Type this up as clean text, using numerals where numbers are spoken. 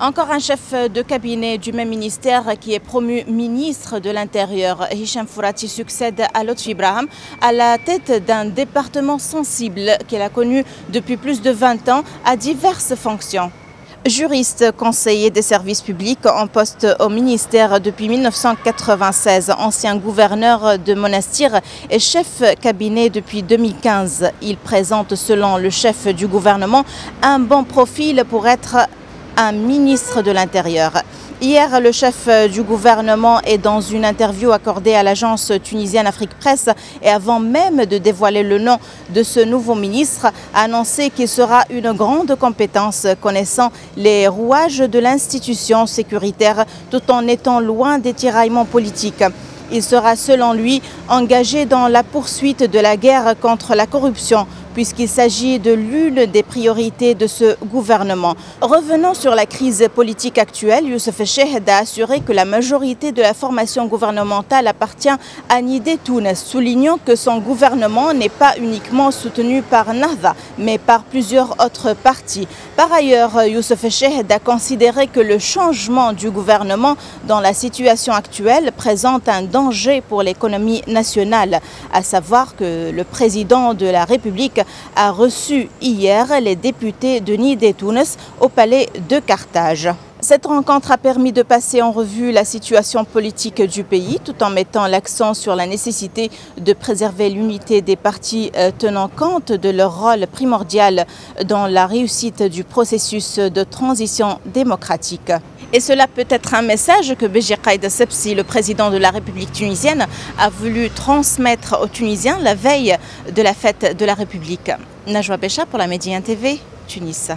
Encore un chef de cabinet du même ministère qui est promu ministre de l'Intérieur. Hicham Fourati succède à Lotfi Ibrahim à la tête d'un département sensible qu'il a connu depuis plus de 20 ans à diverses fonctions. Juriste, conseiller des services publics en poste au ministère depuis 1996, ancien gouverneur de Monastir et chef cabinet depuis 2015. Il présente, selon le chef du gouvernement, un bon profil pour être un ministre de l'Intérieur. Hier, le chef du gouvernement est dans une interview accordée à l'agence tunisienne Afrique Presse et avant même de dévoiler le nom de ce nouveau ministre, a annoncé qu'il sera une grande compétence connaissant les rouages de l'institution sécuritaire tout en étant loin des tiraillements politiques. Il sera, selon lui, engagé dans la poursuite de la guerre contre la corruption, puisqu'il s'agit de l'une des priorités de ce gouvernement. Revenant sur la crise politique actuelle, Youssef Chehd a assuré que la majorité de la formation gouvernementale appartient à Nidé Tounes, soulignant que son gouvernement n'est pas uniquement soutenu par Nahda, mais par plusieurs autres partis. Par ailleurs, Youssef Chehd a considéré que le changement du gouvernement dans la situation actuelle présente un danger pour l'économie nationale, à savoir que le président de la République a reçu hier les députés de Nidé Tounes au palais de Carthage. Cette rencontre a permis de passer en revue la situation politique du pays tout en mettant l'accent sur la nécessité de préserver l'unité des partis tenant compte de leur rôle primordial dans la réussite du processus de transition démocratique. Et cela peut être un message que Béji Qaïd Essebsi, le président de la République tunisienne, a voulu transmettre aux Tunisiens la veille de la fête de la République. Najwa Bécha pour la Médien TV, Tunis.